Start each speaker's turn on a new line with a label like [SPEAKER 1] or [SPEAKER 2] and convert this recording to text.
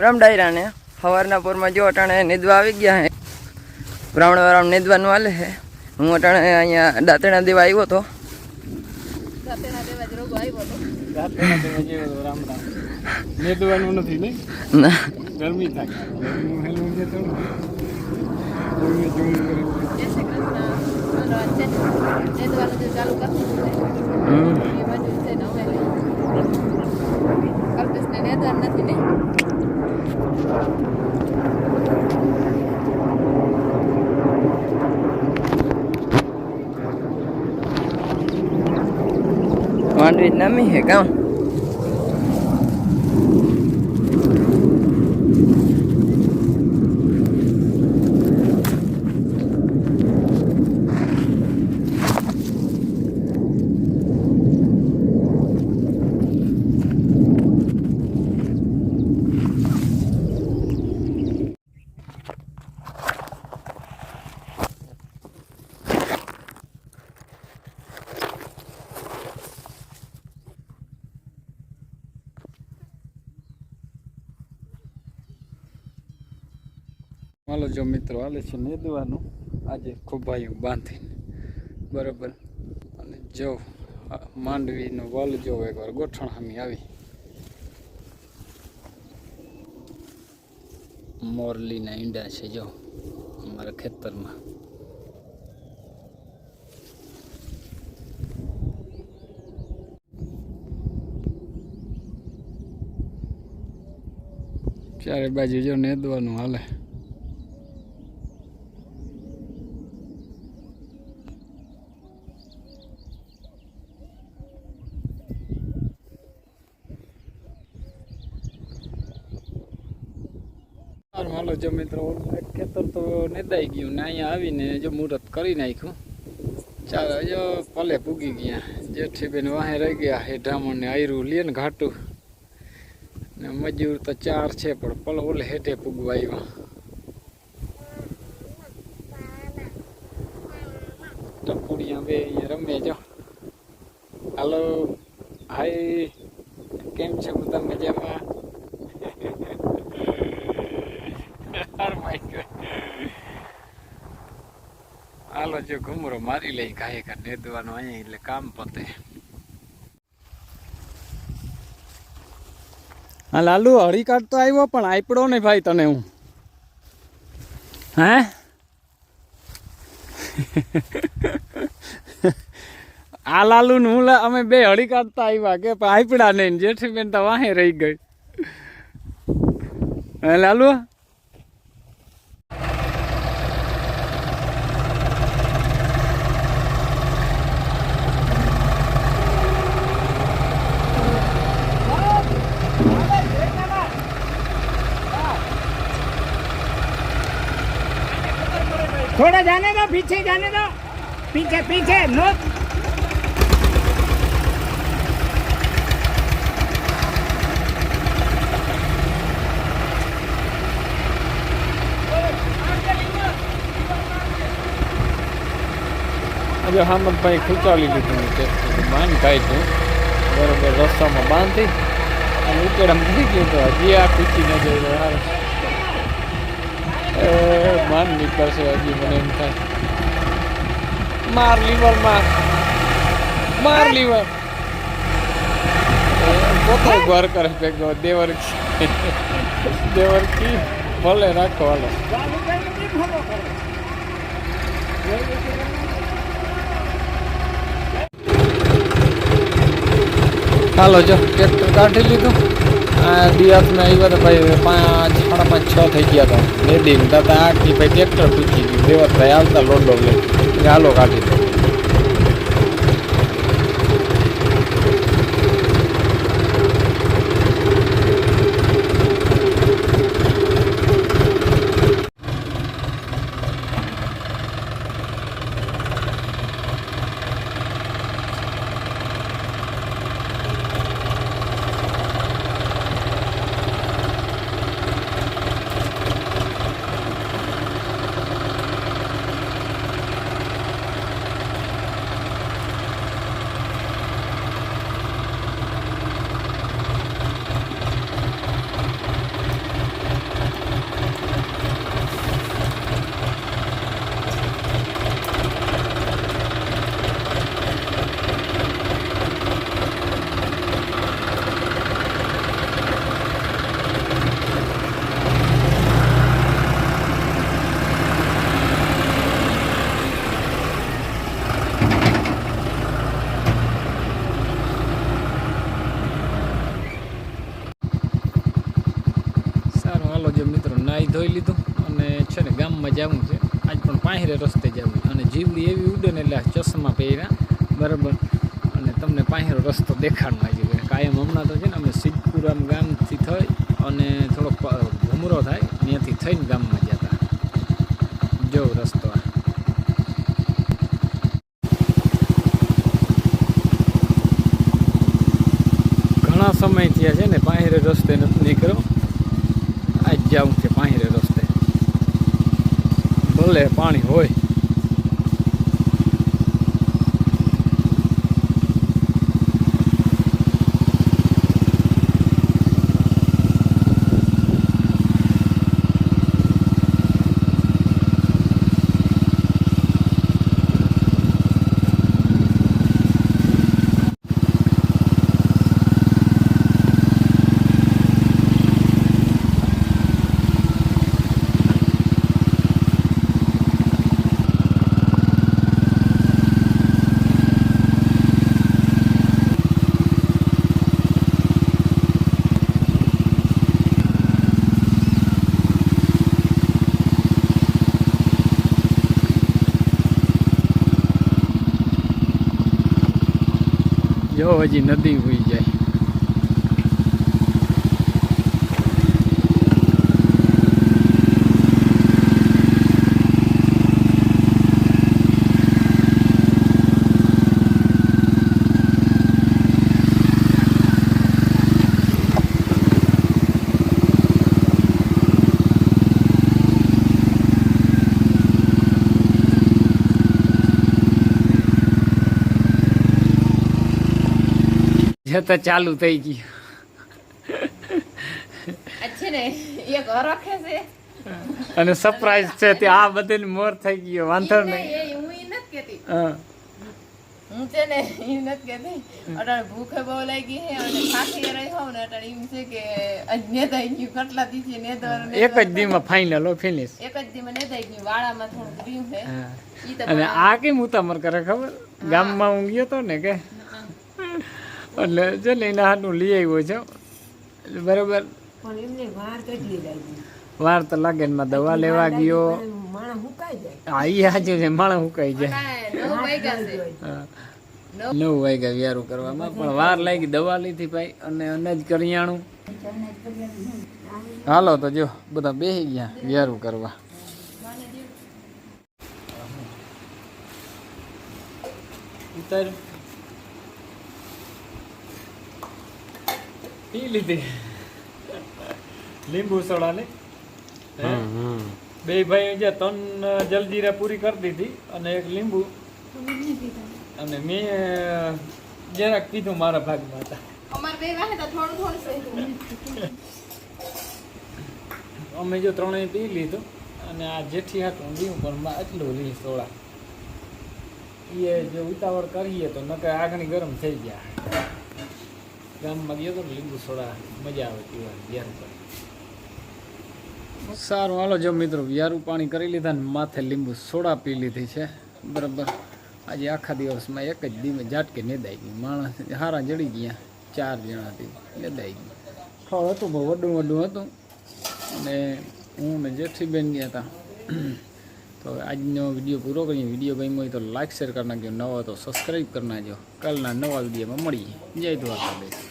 [SPEAKER 1] રામ ડાયરા ને સવારના પોરમાં જો અટાણે નીંદવા આવી ગયા હે બ્રાહ્મણ નીંદવાનું હાલે છે. હું અટાણે અહીંયા દાંતણા દેવા આવ્યો હતો.
[SPEAKER 2] નીંદવાનું નથી ને
[SPEAKER 1] ના
[SPEAKER 2] ગરમી થાય
[SPEAKER 1] માંડવી નામી હે કામ
[SPEAKER 2] હાલો જો મિત્રો હાલે છે નીંદવાનું આજે ખુબાયું બાંધીને બરાબર. અને જો માંડવીનો વલ જો એકવાર ગોઠણ હામી આવી મોરલીના ઈંડા છે જો અમારા ખેતરમાં. ચારે બાજુ જો નીંદવાનું હાલે. હાલો જો મિત્રો ખેતર તો નીંદાઈ ગયું ને અહીંયા આવીને જો મુહૂર્ત કરી નાખ્યું. ચાલો જો પલે પૂગી ગયા જેઠીબેન વાહે રહી ગયા હે ઢામણ ને આયરું લે ને ઘાટું ને મજૂર તો 4 છે પણ પલ ઓલે હેઠે પૂગવા આવ્યા. ટપુડિયા બે અહીંયા રમે જો. હાલો હાય કેમ છે બધા મજામાં? હાલો જો ઘુમરો મારી લઈ ગાય કા નીંદવાનો અહીંયા એટલે કામ પતે. હા લાલુ હળી કાઢ તો આવ્યો પણ આઈપડો ને ભાઈ તને હું હે આ લાલુ ને હું અમે બે હળી કાઢતા આવ્યા કે આઈપડા નહીં જેઠી બેન તો વાહે રહી ગઈ. હે લાલુ
[SPEAKER 3] थोड़ा जाने दो, पीछे जाने दो, पीछे पीछे नो.
[SPEAKER 2] આજે હામદભાઈ ખૂંચાડી લીધું બાંધ કાઢ્યું બરોબર રસ્તામાં બાંધી અને ઉકેડા મૂકી ગયું તો હજી આ ખૂંચી ન જાય માન નીકળશે હજી મને એમ થાય. માર લીવર માર લીવર પોતે ઘર કરે ભેગો દેવરકી ભલે રાખો હાલો. હાલો જો ટ્રેક્ટર કાઢી લીધું. આ દિયાતમાં આવ્યા હતા ભાઈ 5, 5:30, 6 થઈ ગયા હતા નદી દાદા 8 ની ભાઈ ટ્રેક્ટર પૂછી ગયું દેવતભાઈ આવતા લોડો લે હાલો કાઢી દો. હાલો જો મિત્રો નાહી ધોઈ લીધું અને છે ને ગામમાં જવું છે. આજ પણ પાંહેરે રસ્તે જવું અને જીવડી એવી ઉડે ને એટલે ચશ્મા પહેર્યા બરાબર અને તમને પાંહેરો રસ્તો દેખાડવા જોઈએ. કાયમ હમણાં તો છે ને અમે સિદ્ધપુરા ગામથી થઈ અને થોડોક ઘૂમરો થાય ત્યાંથી થઈને ગામમાં જતા. જો રસ્તો આ ઘણા સમય થયા છે ને પાંહેરે રસ્તે નથી નીકળ્યો. આજ જવું છે પાંહેરે રસ્તે ભલે પાણી હોય. જો હજી નદી હોઈ જાય. જતા ચાલુ થઈ ગયું.
[SPEAKER 4] અચ્છા ને એક હરખે છે
[SPEAKER 2] અને સરપ્રાઈઝ છે તે આ બધાને મોર થઈ ગયો. વાંધો નહીં.
[SPEAKER 4] હું ઈ નથી કેતી.
[SPEAKER 2] હા
[SPEAKER 4] હું છે ને ઈ નથી કેતી. અટાણે ભૂખે બહુ લાગી છે અને થાકી રહી હોવ ને અટાણે એમ છે કે અજને થઈ ગયું કેટલા દીથી નેદર
[SPEAKER 2] એક જ દીમાં ફાઇનલ ફિનિશ.
[SPEAKER 4] એક જ દીમાં ને થઈ ગયું વાળામાં થોડું રહ્યું છે ઈ તો
[SPEAKER 2] અને આ કેમ ઉતામર કરે ખબર? ગામમાં હું ગયો તો ને કે એટલે છે ને એના હાથનું લઈ આવ્યો છે બરાબર.
[SPEAKER 5] પણ એમને વાર કેટલી લાગી.
[SPEAKER 2] વાર તો લાગે ને દવા લેવા ગયો.
[SPEAKER 5] માણસ હુકાઈ જાય.
[SPEAKER 2] હા એ સાચું છે માણસ સુકાઈ જાય.
[SPEAKER 4] અટાણે 9 વાગ્યા છે.
[SPEAKER 2] હા 9 વાગ્યા વ્યારું કરવામાં પણ વાર લાગી. દવા લીધી ભાઈ અને અનાજ કરિયાણું. હાલો તો જો બધા બેસી ગયા વ્યારું કરવા. ઉતાર પી લીધી લીંબુ સોડા ને બે ભાઈ જે 3 જલજીરા પૂરી કરી દીધી અને એક લીંબુ અને મેં જરાક પીધું મારા ભાગમાં હતા.
[SPEAKER 4] અમાર બે વાહે તો થોડું થોડું છે.
[SPEAKER 2] અમે જો 3 પી લીધું અને આ જેઠી હાટું લીધું પણ એટલું લી સોડા એ જો ઉતાવળ કરીએ તો નકર આગળ ગરમ થઈ ગયા. ગામમાં ગયો તો લીંબુ સોડા મજા આવે પીવાની વ્યારું કરી. સારું હાલો જો મિત્રો વ્યારું પાણી કરી લીધા ને માથે લીંબુ સોડા પી લીધી છે બરાબર. આજે આખા દિવસમાં એક જ દીમે ઝાટકે નેદાઈ ગયું. માણસ હારા જડી ગયા 4 જણાથી નેદાઈ ગયું. ફળ હતું બહુ વડું હતું અને હું ને જેઠીબેન ગયા હતા. તો આજનો વિડીયો પૂરો કરીએ. વિડીયો ગમ્યો હોય તો લાઈક શેર કરી નાખજો. નવો તો સબસ્ક્રાઈબ કરી નાખજો. કાલના નવા વિડીયોમાં મળીએ. જય દ્વારકાધીશ.